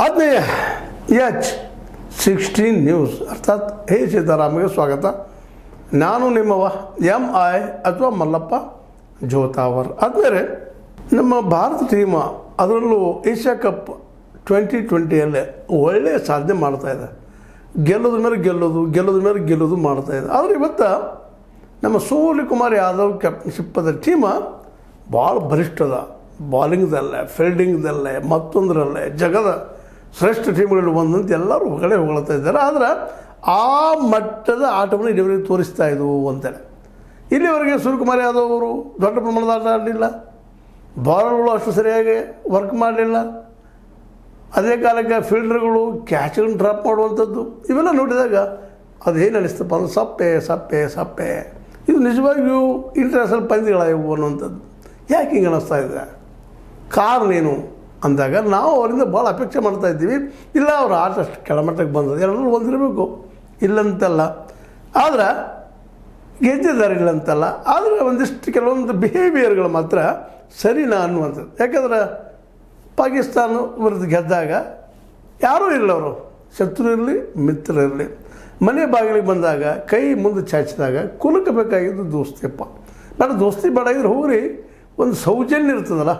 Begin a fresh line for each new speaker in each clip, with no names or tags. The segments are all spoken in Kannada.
ಆತ್ಮೀಯ H16 ನ್ಯೂಸ್ ಅರ್ಥಾತ್ ಹೇ ಸೀತಾರಾಮಗೆ ಸ್ವಾಗತ. ನಾನು ನಿಮ್ಮವ MI ಅಥವಾ ಮಲ್ಲಪ್ಪ ಜೋತಾವರ್. ಆದಮೇಲೆ ನಮ್ಮ ಭಾರತ ಟೀಮ್ ಅದರಲ್ಲೂ ಏಷ್ಯಾ ಕಪ್ 2020ಯಲ್ಲಿ ಒಳ್ಳೆಯ ಸಾಧನೆ ಮಾಡ್ತಾಯಿದೆ. ಗೆಲ್ಲೋದ್ರ ಮೇಲೆ ಗೆಲ್ಲೋದು ಮಾಡ್ತಾಯಿದೆ. ಆದರೆ ಇವತ್ತು ನಮ್ಮ ಸೂರ್ಯಕುಮಾರ್ ಯಾದವ್ ಕ್ಯಾಪ್ಟನ್ಶಿಪ್ಪದ ಟೀಮ ಭಾಳ ಬಲಿಷ್ಠದ. ಬಾಲಿಂಗ್ದಲ್ಲೇ, ಫೀಲ್ಡಿಂಗ್ದಲ್ಲೇ, ಮತ್ತೊಂದರಲ್ಲೇ ಜಗದ ಶ್ರೇಷ್ಠ ಟೀಮ್ಗಳು ಬಂದಂತ ಎಲ್ಲರೂ ಹೊಗಳ್ತಾ ಇದ್ದಾರೆ. ಆದರೆ ಆ ಮಟ್ಟದ ಆಟವನ್ನು ಇಲ್ಲಿವರೆಗೆ ತೋರಿಸ್ತಾ ಇದ್ವು ಅಂತೇಳಿ. ಇಲ್ಲಿವರೆಗೆ ಸೂರ್ಯಕುಮಾರ್ ಯಾದವ್ ಅವರು ದೊಡ್ಡ ಪ್ರಮಾಣದ ಆಟ ಆಡಲಿಲ್ಲ, ಬಾಲರ್ಗಳು ಅಷ್ಟು ಸರಿಯಾಗಿ ವರ್ಕ್ ಮಾಡಲಿಲ್ಲ. ಅದೇ ಕಾಲಕ್ಕೆ ಫೀಲ್ಡರ್ಗಳು ಕ್ಯಾಚ್ಗಳನ್ನು ಡ್ರಾಪ್ ಮಾಡುವಂಥದ್ದು ಇವೆಲ್ಲ ನೋಡಿದಾಗ ಅದೇನು ಅನಿಸ್ತಪ್ಪ ಅಂದ್ರೆ ಸಪ್ಪೆ. ಇದು ನಿಜವಾಗಿಯೂ ಇಂಟರ್ನ್ಯಾಷನಲ್ ಪಂದ್ಯಗಳಾಗಿವು ಅನ್ನುವಂಥದ್ದು. ಯಾಕೆ ಹಿಂಗೆ ಅನ್ನಿಸ್ತಾ ಇದೆ? ಕಾರಣ ಏನು ಅಂದಾಗ ನಾವು ಅವರಿಂದ ಭಾಳ ಅಪೇಕ್ಷೆ ಮಾಡ್ತಾ ಇದ್ದೀವಿ. ಇಲ್ಲ ಅವ್ರ ಆಟ ಅಷ್ಟು ಕೆಳಮಟ್ಟಕ್ಕೆ ಬಂದದ್ದು, ಎಲ್ಲರೂ ಒಂದಿರಬೇಕು, ಇಲ್ಲಂತಲ್ಲ. ಆದ್ರೆ ಗೆದ್ದಿದ್ದಾರೆ ಇಲ್ಲಂತಲ್ಲ. ಆದರೆ ಒಂದಿಷ್ಟು ಕೆಲವೊಂದು ಬಿಹೇವಿಯರ್ಗಳು ಮಾತ್ರ ಸರಿನಾ ಅನ್ನುವಂಥದ್ದು. ಯಾಕಂದ್ರೆ ಪಾಕಿಸ್ತಾನ ವಿರುದ್ಧ ಗೆದ್ದಾಗ ಯಾರೂ ಇಲ್ಲ, ಅವರು ಶತ್ರು ಇರಲಿ ಮಿತ್ರ ಇರಲಿ, ಮನೆ ಬಾಗಿಲಿಗೆ ಬಂದಾಗ ಕೈ ಮುಂದೆ ಚಾಚಿದಾಗ ಕುಲುಕಬೇಕಾಗಿದ್ದು ದೋಸ್ತಿಯಪ್ಪ. ಬೇಡ ದೋಸ್ತಿ ಬೇಡ ಇದ್ರೆ ಹೋಗ್ರಿ, ಒಂದು ಸೌಜನ್ಯ ಇರ್ತದಲ್ಲ,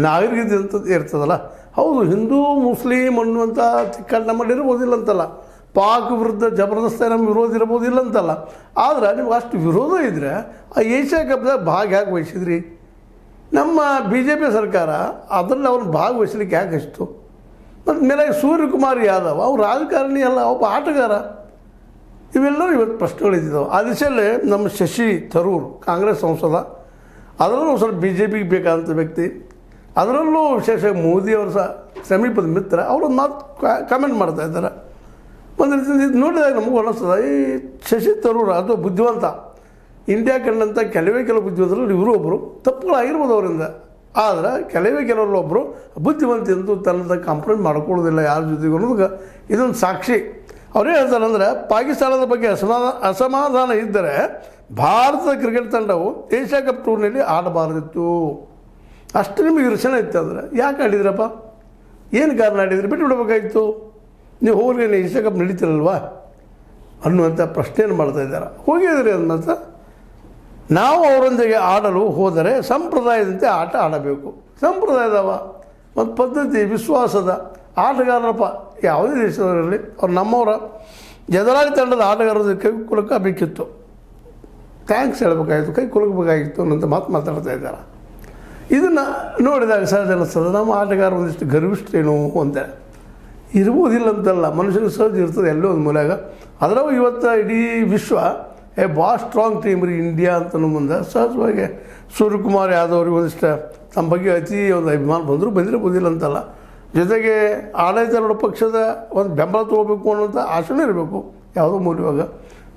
ನಾಗರಿಕತೆ ಅಂತದ್ದು ಇರ್ತದಲ್ಲ. ಹೌದು, ಹಿಂದೂ ಮುಸ್ಲಿಂ ಅನ್ನುವಂಥ ಚಿಕ್ಕ ನಮ್ಮಲ್ಲಿ ಇರ್ಬೋದಿಲ್ಲ ಅಂತಲ್ಲ, ಪಾಕ್ ವಿರುದ್ಧ ಜಬರ್ದಸ್ತ ನಮ್ಮ ವಿರೋಧ ಇರ್ಬೋದಿಲ್ಲ ಅಂತಲ್ಲ. ಆದ್ರೆ ನಿಮ್ಗೆ ಅಷ್ಟು ವಿರೋಧ ಇದ್ದರೆ ಆ ಏಷ್ಯಾ ಕಪ್ದಾಗ ಭಾಗ ಯಾಕೆ ವಹಿಸಿದ್ರಿ? ನಮ್ಮ BJP ಸರ್ಕಾರ ಅದರಲ್ಲಿ ಅವ್ರನ್ನ ಭಾಗವಹಿಸ್ಲಿಕ್ಕೆ ಯಾಕೆ ಹಚ್ಚಿತು? ಮತ್ತು ಮೇಲೆ ಸೂರ್ಯಕುಮಾರ್ ಯಾದವ್ ಅವ್ರು ರಾಜಕಾರಣಿ ಅಲ್ಲ, ಒಬ್ಬ ಆಟಗಾರ. ಇವೆಲ್ಲರೂ ಇವತ್ತು ಪ್ರಶ್ನೆಗಳಿದ್ದಾವೆ. ಆ ದಿಶೆಯಲ್ಲಿ ನಮ್ಮ ಶಶಿ ತರೂರ್ ಕಾಂಗ್ರೆಸ್ ಸಂಸದ, ಅದರಲ್ಲೂ ಸ್ವಲ್ಪ BJPಗೆ ಬೇಕಾದಂಥ ವ್ಯಕ್ತಿ, ಅದರಲ್ಲೂ ವಿಶೇಷವಾಗಿ ಮೋದಿಯವ್ರ ಸಮೀಪದ ಮಿತ್ರ, ಅವರೊಂದು ಮಾತು ಕಮೆಂಟ್ ಮಾಡ್ತಾ ಇದ್ದಾರೆ. ಒಂದು ರೀತಿ ಇದು ನೋಡಿದಾಗ ನಮಗೂ ಅನ್ನಿಸ್ತದೆ, ಈ ಶಶಿ ತರೂರ್ ಅದು ಬುದ್ಧಿವಂತ, ಇಂಡಿಯಾ ಕಂಡಂಥ ಕೆಲವು ಬುದ್ಧಿವಂತರಲ್ಲಿ ಇವರು ಒಬ್ಬರು. ತಪ್ಪುಗಳಾಗಿರ್ಬೋದು ಅವರಿಂದ, ಆದರೆ ಕೆಲವರಲ್ಲಿ ಒಬ್ಬರು ಬುದ್ಧಿವಂತ ಎಂದು ತನ್ನದ ಕಾಂಪ್ರಮೈಸ್ ಮಾಡ್ಕೊಳ್ಳೋದಿಲ್ಲ ಯಾರ ಜೊತೆಗೂ ಅನ್ನೋದಕ್ಕೆ ಇದೊಂದು ಸಾಕ್ಷಿ. ಅವ್ರು ಹೇಳ್ತಾರೆ ಅಂದರೆ, ಪಾಕಿಸ್ತಾನದ ಬಗ್ಗೆ ಅಸಮಾಧಾನ ಇದ್ದರೆ ಭಾರತದ ಕ್ರಿಕೆಟ್ ತಂಡವು ಏಷ್ಯಾ ಕಪ್ ಟೂರ್ನಿಯಲ್ಲಿ ಆಡಬಾರ್ದಿತ್ತು. ಅಷ್ಟು ನಿಮಗೆ ಇರ್ಸಣ ಇತ್ತು. ಅಂದರೆ ಯಾಕೆ ಆಡಿದ್ರಪ್ಪ? ಏನು ಕಾರಣ ಆಡಿದ್ರಿ? ಬಿಟ್ಟು ಬಿಡಬೇಕಾಗಿತ್ತು. ನೀವು ಹೋಗಿ ಏಷ್ಯಾ ಕಪ್ ನಡೀತಿರಲ್ವಾ ಅನ್ನುವಂಥ ಪ್ರಶ್ನೆಯನ್ನು ಮಾಡ್ತಾ ಇದ್ದಾರೆ. ಹೋಗಿದ್ರಿ ಅಂದಂತ ನಾವು ಅವರೊಂದಿಗೆ ಆಡಲು ಹೋದರೆ ಸಂಪ್ರದಾಯದಂತೆ ಆಟ ಆಡಬೇಕು. ಸಂಪ್ರದಾಯದವ ಮತ್ತು ಪದ್ಧತಿ ವಿಶ್ವಾಸದ ಆಟಗಾರರಪ್ಪ, ಯಾವುದೇ ದೇಶದವರಲ್ಲಿ ಅವ್ರು ನಮ್ಮವರ ಎದುರಾಳಿ ತಂಡದ ಆಟಗಾರರ ಕೈ ಕುಲುಕಬೇಕಿತ್ತು, ಥ್ಯಾಂಕ್ಸ್ ಹೇಳಬೇಕಾಗಿತ್ತು, ಕೈ ಕುಲುಕಬೇಕಾಗಿತ್ತು ಅನ್ನೋಂಥ ಮಾತಾಡ್ತಾ ಇದ್ದಾರೆ. ಇದನ್ನು ನೋಡಿದಾಗ ಸಹಜ ಅನ್ನಿಸ್ತದೆ, ನಮ್ಮ ಆಟಗಾರ ಒಂದಿಷ್ಟು ಗರ್ವಿಷ್ಠೇನು ಅಂತ. ಇರ್ಬೋದಿಲ್ಲ ಅಂತಲ್ಲ, ಮನುಷ್ಯನಿಗೆ ಸಹಜ ಇರ್ತದೆ ಎಲ್ಲೋ ಒಂದು ಮೂಲೆಯಾಗ. ಅದರಾಗೂ ಇವತ್ತು ಇಡೀ ವಿಶ್ವ ಭಾಳ ಸ್ಟ್ರಾಂಗ್ ಟೀಮ್ ರೀ ಇಂಡಿಯಾ ಅಂತನೂ ಮುಂದೆ ಸಹಜವಾಗಿ ಸೂರ್ಯಕುಮಾರ್ ಯಾದವ್ ಅವ್ರಿಗೆ ಒಂದಿಷ್ಟು ತಮ್ಮ ಬಗ್ಗೆ ಅತಿ ಒಂದು ಅಭಿಮಾನ ಬಂದಿರಬೋದಿಲ್ಲ ಅಂತಲ್ಲ. ಜೊತೆಗೆ ಆಡಳಿತಾರೂಢ ಪಕ್ಷದ ಒಂದು ಬೆಂಬಲ ತೊಗೋಬೇಕು ಅನ್ನೋಂಥ ಆಸೆನೂ ಇರಬೇಕು ಯಾವುದೋ ಮೂಲವಾಗ.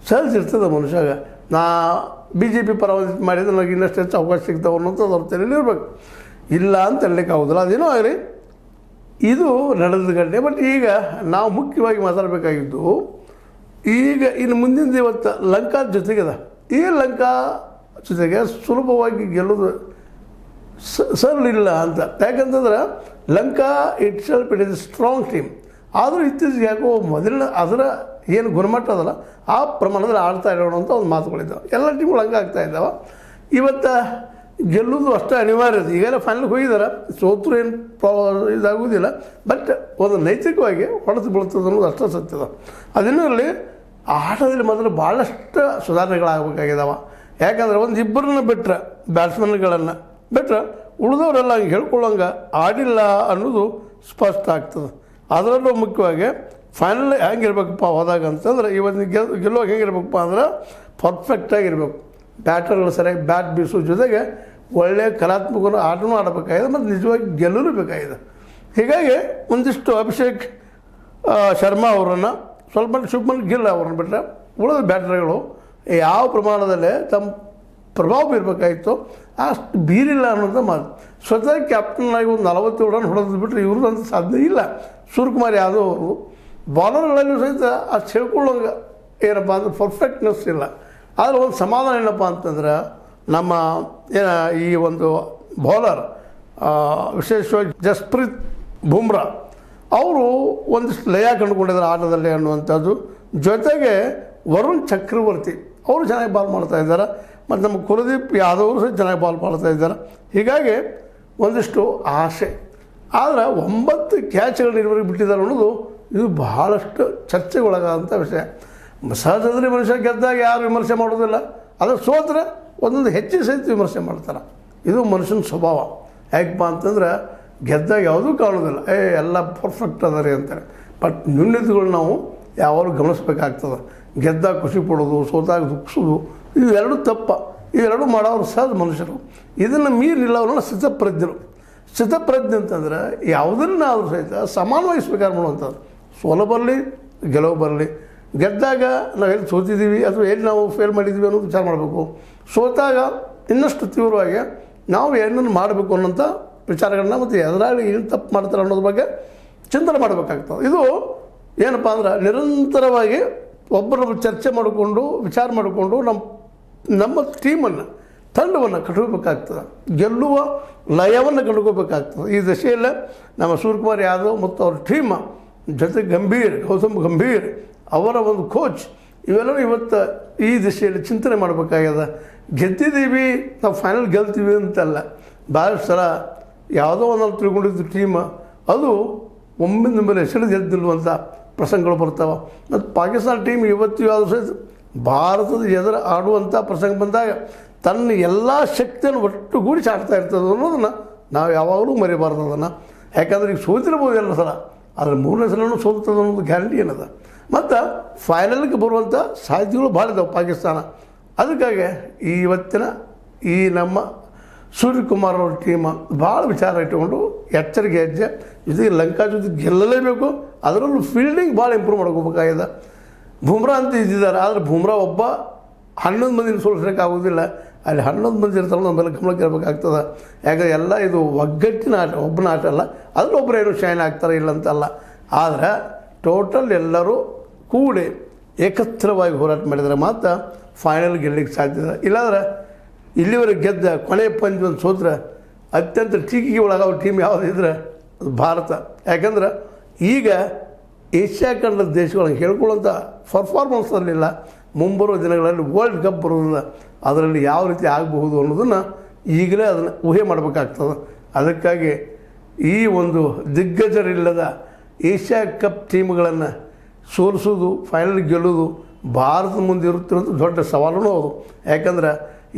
ಸಹಜ ಇರ್ತದೆ ಮನುಷ್ಯಾಗ. ನಾ BJP ಪರ ಮಾಡಿದ್ರೆ ನನಗೆ ಇನ್ನಷ್ಟು ಹೆಚ್ಚು ಅವಕಾಶ ಸಿಗ್ತಾವೆ ಅನ್ನೋಂಥದ್ದು ಅವ್ರ ತಲೆಯಲ್ಲಿ ಇರಬೇಕು. ಇಲ್ಲ ಅಂತ ಹೇಳಲಿಕ್ಕೆ ಆಗೋದಿಲ್ಲ. ಅದೇನೋ ಆಗಲಿ, ಇದು ನಡೆದ ಘಟನೆ. ಬಟ್ ಈಗ ನಾವು ಮುಖ್ಯವಾಗಿ ಮಾತಾಡಬೇಕಾಗಿದ್ದು, ಈಗ ಇನ್ನು ಮುಂದಿನ ಇವತ್ತು ಲಂಕಾ ಜೊತೆಗಿದೆ. ಈ ಲಂಕಾ ಜೊತೆಗೆ ಸುಲಭವಾಗಿ ಗೆಲ್ಲೋದು ಸರಳಿಲ್ಲ ಅಂತ. ಯಾಕಂತಂದ್ರೆ Lanka it is strong team. ಆದರೂ ಇತ್ತೀಚೆಗೆ ಯಾಕೋ ಮೊದಲಿನ ಅದರ ಏನು ಗುಣಮಟ್ಟ ಅದಲ್ಲ ಆ ಪ್ರಮಾಣದಲ್ಲಿ ಆಡ್ತಾ ಇರೋಣ ಅಂತ ಒಂದು ಮಾತುಗಳಿದ್ದಾವೆ. ಎಲ್ಲ ಟೀಮ್ಗಳು ಹಂಗೆ ಆಗ್ತಾ ಇದ್ದಾವೆ. ಇವತ್ತು ಗೆಲ್ಲೋದು ಅಷ್ಟೇ ಅನಿವಾರ್ಯ. ಈಗೆಲ್ಲ ಫೈನಲ್ಗೆ ಹೋಗಿದ್ದಾರೆ, ಸೋತರು ಏನು ಇದಾಗೋದಿಲ್ಲ. ಬಟ್ ಒಂದು ನೈತಿಕವಾಗಿ ಹೊಡೆದು ಬೀಳ್ತದೆ ಅನ್ನೋದು ಅಷ್ಟೇ ಸತ್ಯದ. ಅದನ್ನಲ್ಲಿ ಆಟದಲ್ಲಿ ಮಾತ್ರ ಭಾಳಷ್ಟು ಸುಧಾರಣೆಗಳಾಗಬೇಕಾಗಿದ್ದಾವೆ. ಯಾಕಂದರೆ ಒಂದು ಇಬ್ಬರನ್ನ ಬಿಟ್ಟರೆ, ಬ್ಯಾಟ್ಸ್ಮನ್ಗಳನ್ನು ಬಿಟ್ಟರೆ ಉಳಿದವರೆಲ್ಲ ಹಂಗೆ ಹೇಳ್ಕೊಳ್ಳೋಂಗೆ ಆಡಿಲ್ಲ ಅನ್ನೋದು ಸ್ಪಷ್ಟ ಆಗ್ತದೆ. ಅದರಲ್ಲೂ ಮುಖ್ಯವಾಗಿ ಫೈನಲ್ ಹೆಂಗಿರ್ಬೇಕಪ್ಪ ಹೋದಾಗ ಅಂತಂದ್ರೆ, ಇವತ್ತು ಗೆಲ್ಲುವಾಗ ಹೆಂಗಿರ್ಬೇಕಪ್ಪ ಅಂದ್ರೆ ಪರ್ಫೆಕ್ಟಾಗಿರ್ಬೇಕು. ಬ್ಯಾಟರ್ಗಳು ಸರಿಯಾಗಿ ಬ್ಯಾಟ್ ಬೀಸೋ ಜೊತೆಗೆ ಒಳ್ಳೆಯ ಕಲಾತ್ಮಕ ಆಟನೂ ಆಡಬೇಕಾಗಿದೆ ಮತ್ತು ನಿಜವಾಗಿ ಗೆಲ್ಲೂ ಬೇಕಾಗಿದೆ. ಹೀಗಾಗಿ ಒಂದಿಷ್ಟು ಅಭಿಷೇಕ್ ಶರ್ಮಾ ಅವರನ್ನು, ಸ್ವಲ್ಪ ಶುಭ್ಮನ್ ಗಿಲ್ ಅವರನ್ನು ಬಿಟ್ಟರೆ ಉಳಿದ ಬ್ಯಾಟರ್ಗಳು ಯಾವ ಪ್ರಮಾಣದಲ್ಲೇ ತಮ್ಮ ಪ್ರಭಾವ ಬೀರಬೇಕಾಗಿತ್ತು ಅಷ್ಟು ಬೀರಿಲ್ಲ ಅನ್ನೋದು ಮಾತು. ಸ್ವತಃ ಕ್ಯಾಪ್ಟನ್ ಆಗಿ ಒಂದು 47 ರನ್ ಹೊಡೆದು ಬಿಟ್ಟರೆ ಇವ್ರದ್ದು ಅಂತ ಸಾಧ್ಯ ಇಲ್ಲ. ಸೂರ್ಯಕುಮಾರ್ ಯಾದವ್ ಅವರು ಬಾಲರ್ಗಳಲ್ಲೂ ಸಹಿತ ಅಷ್ಟು ಹೇಳ್ಕೊಳ್ಳೋಂಗೆ ಏನಪ್ಪ ಅಂದ್ರೆ ಪರ್ಫೆಕ್ಟ್ನೆಸ್ ಇಲ್ಲ. ಆದರೆ ಒಂದು ಸಮಾಧಾನ ಏನಪ್ಪ ಅಂತಂದ್ರೆ, ನಮ್ಮ ಈ ಒಂದು ಬೌಲರ್ ವಿಶೇಷವಾಗಿ ಜಸ್ಪ್ರೀತ್ ಬುಮ್ರಾ ಅವರು ಒಂದಿಷ್ಟು ಲಯ ಕಂಡುಕೊಂಡಿದ್ದಾರೆ ಆಟದಲ್ಲಿ ಅನ್ನುವಂಥದ್ದು. ಜೊತೆಗೆ ವರುಣ್ ಚಕ್ರವರ್ತಿ ಅವರು ಚೆನ್ನಾಗಿ ಬಾಲ್ ಮಾಡ್ತಾ ಇದ್ದಾರೆ, ಮತ್ತು ನಮ್ಮ ಕುಲದೀಪ್ ಯಾದವ್ ಅವರು ಸಹ ಚೆನ್ನಾಗಿ ಬಾಲ್ ಮಾಡ್ತಾ ಇದ್ದಾರೆ. ಹೀಗಾಗಿ ಒಂದಿಷ್ಟು ಆಸೆ. ಆದರೆ 9 ಕ್ಯಾಚ್ಗಳು ಇದುವರೆಗೆ ಬಿಟ್ಟಿದ್ದಾರೆ ಅನ್ನೋದು ಇದು ಬಹಳಷ್ಟು ಚರ್ಚೆಗೊಳಗಾದಂಥ ವಿಷಯ. ಸಹಜದಲ್ಲಿ ಮನುಷ್ಯ ಗೆದ್ದಾಗ ಯಾರು ವಿಮರ್ಶೆ ಮಾಡೋದಿಲ್ಲ, ಆದರೆ ಸೋತ್ರೆ ಒಂದೊಂದು ಹೆಚ್ಚಿನ ಸಹಿತ ವಿಮರ್ಶೆ ಮಾಡ್ತಾರೆ. ಇದು ಮನುಷ್ಯನ ಸ್ವಭಾವ. ಯಾಕಪ್ಪ ಅಂತಂದ್ರೆ ಗೆದ್ದಾಗ ಯಾವುದೂ ಕಾಣೋದಿಲ್ಲ, ಎಲ್ಲ ಪರ್ಫೆಕ್ಟ್ ಅದ ರೀ ಅಂತಾರೆ. ಬಟ್ ನ್ಯೂನ್ಯತೆಗಳು ನಾವು ಯಾವಾಗಲೂ ಗಮನಿಸ್ಬೇಕಾಗ್ತದೆ. ಗೆದ್ದಾಗ ಖುಷಿ ಪಡೋದು, ಸೋತಾಗ ದುಃಖಿಸೋದು, ಇವೆರಡು ತಪ್ಪ. ಇವೆರಡು ಮಾಡೋರು ಸಹಜ ಮನುಷ್ಯರು. ಇದನ್ನು ಮೀರಿಲ್ಲ ಅವರನ್ನ ಸ್ಥಿತಪ್ರಜ್ಞರು. ಸ್ಥಿತಪ್ರಜ್ಞೆ ಅಂತಂದ್ರೆ ಯಾವುದನ್ನಾದರೂ ಸಹಿತ ಸಮಾನವಾಗಿ ಸ್ವೀಕಾರ ಮಾಡುವಂಥದ್ದು. ಸೋಲು ಬರಲಿ ಗೆಲುವು ಬರಲಿ, ಗೆದ್ದಾಗ ನಾವು ಎಲ್ಲಿ ಸೋತಿದ್ದೀವಿ ಅಥವಾ ಎಲ್ಲಿ ನಾವು ಫೇಲ್ ಮಾಡಿದ್ದೀವಿ ಅನ್ನೋದು ವಿಚಾರ ಮಾಡಬೇಕು. ಸೋತಾಗ ಇನ್ನಷ್ಟು ತೀವ್ರವಾಗಿ ನಾವು ಏನನ್ನು ಮಾಡಬೇಕು ಅನ್ನೋಂಥ ವಿಚಾರಗಳನ್ನ ಮತ್ತು ಎದುರಾಳಿ ಏನು ತಪ್ಪು ಮಾಡ್ತಾರೆ ಅನ್ನೋದ್ರ ಬಗ್ಗೆ ಚಿಂತನೆ ಮಾಡಬೇಕಾಗ್ತದೆ. ಇದು ಏನಪ್ಪ ಅಂದ್ರೆ ನಿರಂತರವಾಗಿ ಒಬ್ಬರೊಬ್ಬರು ಚರ್ಚೆ ಮಾಡಿಕೊಂಡು ವಿಚಾರ ಮಾಡಿಕೊಂಡು ನಮ್ಮ ಟೀಮನ್ನು ತಂಡವನ್ನು ಕಟ್ಕೋಬೇಕಾಗ್ತದೆ, ಗೆಲ್ಲುವ ಲಯವನ್ನು ಕಂಡುಕೋಬೇಕಾಗ್ತದೆ. ಈ ದಶೆಯಲ್ಲೇ ನಮ್ಮ ಸೂರ್ಯಕುಮಾರ್ ಯಾದವ್ ಮತ್ತು ಅವ್ರ ಟೀಮ್ ಜೊತೆ ಗೌತಮ್ ಗಂಭೀರ್ ಅವರ ಒಂದು ಕೋಚ್ ಇವೆಲ್ಲವೂ ಇವತ್ತು ಈ ದಿಶೆಯಲ್ಲಿ ಚಿಂತನೆ ಮಾಡಬೇಕಾಗ್ಯದ. ಗೆದ್ದಿದ್ದೀವಿ ನಾವು ಫೈನಲ್ ಗೆಲ್ತೀವಿ ಅಂತಲ್ಲ, ಭಾಳಷ್ಟು ಸಲ ಯಾವುದೋ ಒಂದಲ್ಲಿ ತಿಳ್ಕೊಂಡಿದ್ದು ಟೀಮ್ ಅದು ಒಮ್ಮಿಂದ ಮೇಲೆ ಹೆಸರು ಗೆದ್ದಿಲ್ವಂಥ ಪ್ರಸಂಗಗಳು ಬರ್ತಾವೆ. ಮತ್ತು ಪಾಕಿಸ್ತಾನ ಟೀಮ್ ಇವತ್ತು ಯಾವುದು ಸಹಿತ ಭಾರತದ ಎದುರು ಆಡುವಂಥ ಪ್ರಸಂಗ ಬಂದಾಗ ತನ್ನ ಎಲ್ಲ ಶಕ್ತಿಯನ್ನು ಒಟ್ಟುಗೂಡಿಸಿ ಆಡ್ತಾ ಇರ್ತದೆ ಅನ್ನೋದನ್ನು ನಾವು ಯಾವಾಗಲೂ ಮರಿಬಾರ್ದು ಅದನ್ನು. ಯಾಕಂದ್ರೆ ಈಗ ಸೋತಿರ್ಬೋದು ಎಲ್ಲ ಸಲ, ಆದರೆ 3ನೇ ಸಲನೂ ಸೋಲ್ತದೆ ಅನ್ನೋದು ಗ್ಯಾರಂಟಿ ಏನದ. ಮತ್ತು ಫೈನಲ್ಗೆ ಬರುವಂಥ ಸಾಧ್ಯತೆಗಳು ಭಾಳ ಇದ್ದಾವೆ ಪಾಕಿಸ್ತಾನ. ಅದಕ್ಕಾಗಿ ಇವತ್ತಿನ ಈ ನಮ್ಮ ಸೂರ್ಯಕುಮಾರ್ ಅವ್ರ ಟೀಮ್ ಭಾಳ ವಿಚಾರ ಇಟ್ಟುಕೊಂಡು ಎಚ್ಚರಿಕೆ ಹೆಜ್ಜೆ ಜೊತೆಗೆ ಲಂಕಾ ಜೊತೆ ಗೆಲ್ಲಲೇಬೇಕು. ಅದರಲ್ಲೂ ಫೀಲ್ಡಿಂಗ್ ಭಾಳ ಇಂಪ್ರೂವ್ ಮಾಡ್ಕೋಬೇಕಾಗಿದೆ. ಬುಮ್ರಾ ಅಂತ ಇದ್ದಿದ್ದಾರೆ, ಆದರೆ ಬುಮ್ರಾ ಒಬ್ಬ 11 ಮಂದಿನ ಸೋಲಿಸೋಕ್ಕಾಗೋದಿಲ್ಲ. ಅಲ್ಲಿ 11 ಮಂದಿ ಇರ್ತಾರೆ, ನಮ್ಮ ಮೇಲೆ ಗಮನಕ್ಕೆ ಇರಬೇಕಾಗ್ತದೆ. ಯಾಕಂದರೆ ಎಲ್ಲ ಇದು ಒಗ್ಗಟ್ಟಿನ ಆಟ, ಒಬ್ಬನ ಆಟ ಅಲ್ಲ. ಅದರೊಬ್ಬರು ಏನು ಶೈನ್ ಆಗ್ತಾರೆ ಇಲ್ಲ ಅಂತಲ್ಲ, ಆದರೆ ಟೋಟಲ್ ಎಲ್ಲರೂ ಕೂಡಿ ಏಕತ್ರವಾಗಿ ಹೋರಾಟ ಮಾಡಿದರೆ ಮಾತ್ರ ಫೈನಲ್ ಗೆಲ್ಲಲಿಕ್ಕೆ ಸಾಧ್ಯತೆ. ಇಲ್ಲಾಂದ್ರೆ ಇಲ್ಲಿವರೆಗೆ ಗೆದ್ದ ಕೊನೆಯ ಪಂಚ್ ಒಂದು ಸೋತ್ರೆ ಅತ್ಯಂತ ಟೀಕೆಗೆ ಒಳಗಾವ ಟೀಮ್ ಯಾವುದಿದ್ರೆ ಅದು ಭಾರತ. ಯಾಕಂದ್ರೆ ಈಗ ಏಷ್ಯಾ ಖಂಡದ ದೇಶಗಳಿಗೆ ಹೇಳ್ಕೊಳ್ಳೋಂಥ ಪರ್ಫಾರ್ಮೆನ್ಸಲ್ಲಿಲ್ಲ. ಮುಂಬರುವ ದಿನಗಳಲ್ಲಿ ವರ್ಲ್ಡ್ ಕಪ್ ಬರೋದಿಲ್ಲ, ಅದರಲ್ಲಿ ಯಾವ ರೀತಿ ಆಗಬಹುದು ಅನ್ನೋದನ್ನು ಈಗಲೇ ಅದನ್ನು ಊಹೆ ಮಾಡಬೇಕಾಗ್ತದೆ. ಅದಕ್ಕಾಗಿ ಈ ಒಂದು ದಿಗ್ಗಜರಿಲ್ಲದ ಏಷ್ಯಾ ಕಪ್ ಟೀಮ್ಗಳನ್ನು ಸೋಲಿಸೋದು, ಫೈನಲ್ ಗೆಲ್ಲೋದು ಭಾರತದ ಮುಂದೆ ಇರುತ್ತಿರೋದು ದೊಡ್ಡ ಸವಾಲೂ ಹೌದು. ಯಾಕಂದ್ರೆ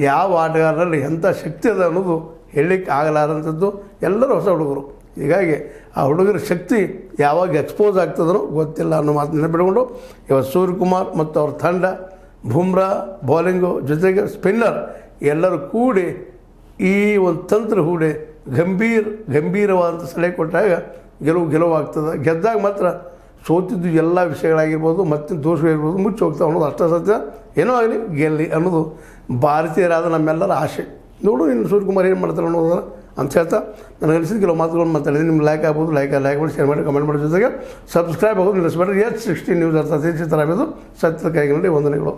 ಯಾವ ಆಟಗಾರರಲ್ಲಿ ಎಂಥ ಶಕ್ತಿ ಅದ ಅನ್ನೋದು ಹೇಳಲಿಕ್ಕೆ ಆಗಲಾರಂಥದ್ದು. ಎಲ್ಲರೂ ಹೊಸ ಹುಡುಗರು, ಹೀಗಾಗಿ ಆ ಹುಡುಗರ ಶಕ್ತಿ ಯಾವಾಗ ಎಕ್ಸ್ಪೋಸ್ ಆಗ್ತದೋ ಗೊತ್ತಿಲ್ಲ ಅನ್ನೋ ಮಾತು ನೆನಪಿಟ್ಕೊಂಡು ಇವತ್ತು ಸೂರ್ಯಕುಮಾರ್ ಮತ್ತು ಅವ್ರ ತಂಡ, ಬುಮ್ರಾ ಬೌಲಿಂಗು ಜೊತೆಗೆ ಸ್ಪಿನ್ನರ್ ಎಲ್ಲರೂ ಕೂಡಿ ಈ ಒಂದು ತಂತ್ರ ಹೂಡಿ ಗಂಭೀರವಾದಂಥ ಸಲಹೆ ಕೊಟ್ಟಾಗ ಗೆಲುವಾಗ್ತದೆ. ಗೆದ್ದಾಗ ಮಾತ್ರ ಸೋತಿದ್ದು ಎಲ್ಲ ವಿಷಯಗಳಾಗಿರ್ಬೋದು, ಮತ್ತೆ ದೋಷಗಳಿರ್ಬೋದು ಮುಚ್ಚಿ ಹೋಗ್ತಾವೆ ಅನ್ನೋದು ಅಷ್ಟೇ ಸತ್ಯ. ಏನೋ ಆಗಲಿ ಗೆಲ್ಲಿ ಅನ್ನೋದು ಭಾರತೀಯರಾದ ನಮ್ಮೆಲ್ಲರ ಆಸೆ. ನೋಡು ಇನ್ನು ಸೂರ್ಯಕುಮಾರ್ ಏನು ಮಾಡ್ತಾರೆ ಅನ್ನೋದನ್ನು ಅಂತ ಹೇಳ್ತಾ ನನಗೆ ಅನಿಸಿದ ಕೆಲವು ಮಾತುಗಳನ್ನು ಮಾತಾಡಿದ್ದೀನಿ. ನಿಮ್ಗೆ ಲೈಕ್ ಆಗ್ಬೋದು, ಲೈಕ್ ಮಾಡಿ, ಶೇರ್ ಮಾಡಿ, ಕಮೆಂಟ್ ಮಾಡೋ ಜೊತೆಗೆ ಸಬ್ಸ್ಕ್ರೈಬ್ ಆಗೋದು ನಿಲ್ಲಿಸಬೇಡ್ರಿ. H16 ನ್ಯೂಸ್ ಅರ್ಥ ತರ ಸತ್ಯದ ಕೈಗಳಲ್ಲಿ ವಂದನೆಗಳು.